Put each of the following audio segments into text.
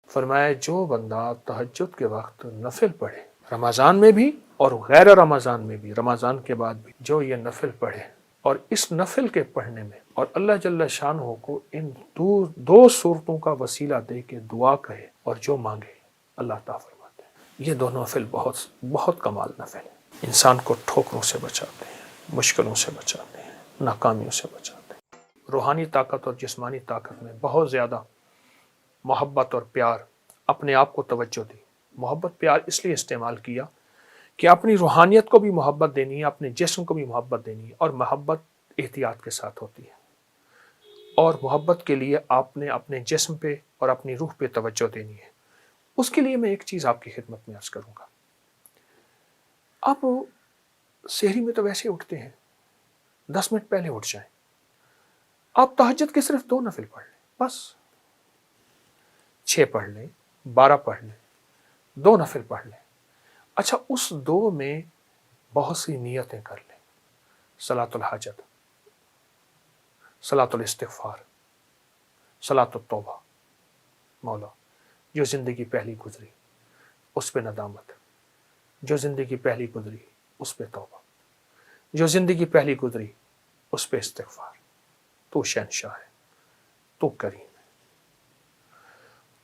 فرمایا جو بندہ تہجد کے وقت نفل پڑھے، رمضان میں بھی اور غیر رمضان میں بھی، رمضان کے بعد بھی، جو یہ نفل پڑھے اور اس نفل کے پڑھنے میں اور اللہ جل شانہ کو ان دو صورتوں کا وسیلہ دے کے دعا کہے اور جو مانگے اللہ تعالیٰ فرماتے ہیں یہ دونوں نفل بہت کمال نفل ہیں، انسان کو ٹھوکروں سے بچاتے ہیں، مشکلوں سے بچاتے ہیں، ناکامیوں سے بچاتے ہیں۔ روحانی طاقت اور جسمانی طاقت میں بہت زیادہ محبت اور پیار، اپنے آپ کو توجہ دی۔ محبت پیار اس لیے استعمال کیا کہ اپنی روحانیت کو بھی محبت دینی ہے، اپنے جسم کو بھی محبت دینی ہے، اور محبت احتیاط کے ساتھ ہوتی ہے، اور محبت کے لیے آپ نے اپنے جسم پہ اور اپنی روح پہ توجہ دینی ہے۔ اس کے لیے میں ایک چیز آپ کی خدمت میں عرض کروں گا۔ آپ سحری میں تو ویسے اٹھتے ہیں، 10 منٹ پہلے اٹھ جائیں، آپ تہجد کے صرف 2 نفل پڑھ لیں، بس 6 پڑھ لیں، 12 پڑھ لیں، 2 نفل پڑھ لیں۔ اچھا، اس 2 میں بہت سی نیتیں کر لیں، صلاۃ الحاجت، صلاۃ الاستغفار، صلاۃ التوبہ۔ مولا جو زندگی پہلی گزری اس پہ ندامت، جو زندگی پہلی گزری اس پہ توبہ، جو زندگی پہلی گزری اس پہ استغفار۔ تو شہنشاہ ہے، تو کریم ہے۔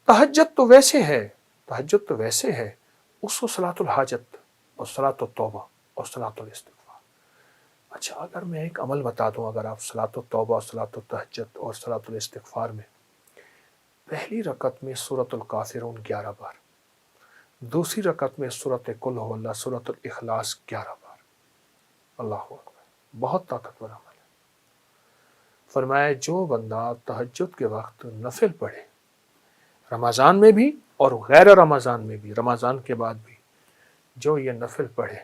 تہجد تو ویسے ہے، اس کو صلاۃ الحاجت اور صلاۃ التوبہ اور صلاۃ الاستغفار۔ اچھا، اگر میں ایک عمل بتا دوں، اگر آپ صلاۃ التوبہ اور صلاۃ التہجد اور صلاۃ الاستغفار میں پہلی رکعت میں سورۃ الکافرون 11 بار، دوسری رکعت میں سورۃ قل هو اللہ، سورۃ الاخلاص 11 بار، اللہ اکبر، بہت طاقتور عمل ہے۔ فرمایا جو بندہ تہجد کے وقت نفل پڑھے، رمضان میں بھی اور غیر رمضان میں بھی، رمضان کے بعد بھی، جو یہ نفل پڑھے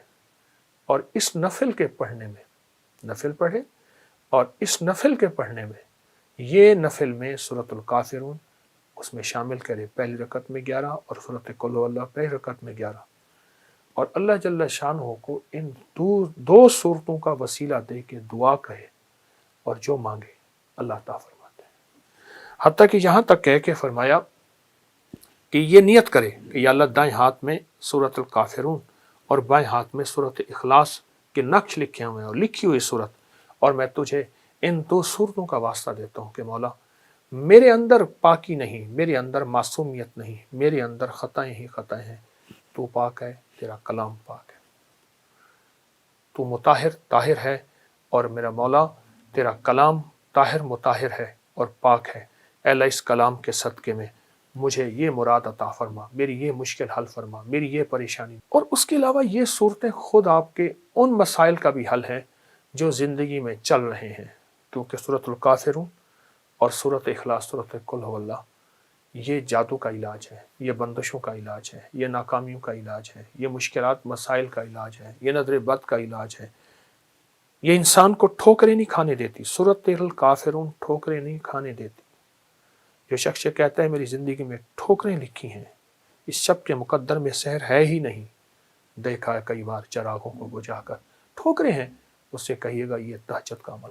اور اس نفل کے پڑھنے میں، نفل پڑھے اور اس نفل کے پڑھنے میں، یہ نفل میں سورۃ الکافرون اس میں شامل کرے، پہلی رکعت میں 11 اور سورۃ قل هو اللہ پہلی رکعت میں 11، اور اللہ جل شانہ کو ان دو صورتوں کا وسیلہ دے کے دعا کہے اور جو مانگے اللہ تعالیٰ فرماتے ہیں۔ حتیٰ کہ یہاں تک کہہ کے فرمایا کہ یہ نیت کرے کہ یا اللہ دائیں ہاتھ میں سورۃ الکافرون اور بائیں ہاتھ میں سورۃ اخلاص کے نقش لکھے ہوئے ہیں اور لکھی ہوئی صورت، اور میں تجھے ان 2 صورتوں کا واسطہ دیتا ہوں کہ مولا میرے اندر پاکی نہیں، میرے اندر معصومیت نہیں، میرے اندر خطائیں ہی خطائیں ہیں، تو پاک ہے، تیرا کلام پاک ہے، تو مطہر طاہر ہے، اور میرا مولا تیرا کلام طاہر مطہر ہے اور پاک ہے۔ اے اللہ اس کلام کے صدقے میں مجھے یہ مراد عطا فرما، میری یہ مشکل حل فرما، میری یہ پریشانی۔ اور اس کے علاوہ یہ صورتیں خود آپ کے ان مسائل کا بھی حل ہے جو زندگی میں چل رہے ہیں، کیونکہ سورۃ الکافرون اور سورۃ اخلاص، سورۃ قل هو اللہ، یہ جادو کا علاج ہے، یہ بندشوں کا علاج ہے، یہ ناکامیوں کا علاج ہے، یہ مشکلات مسائل کا علاج ہے، یہ نظر بد کا علاج ہے، یہ انسان کو ٹھوکریں نہیں کھانے دیتی۔ سورۃ الکافرون ٹھوکریں نہیں کھانے دیتی۔ جو شخص کہتا ہے میری زندگی میں ٹھوکریں لکھی ہیں، اس شب کے مقدر میں سحر ہے ہی نہیں، دیکھا ہے کئی بار چراغوں کو بجھا کر ٹھوکریں ہیں، اس سے کہیے گا یہ تہجد کا عمل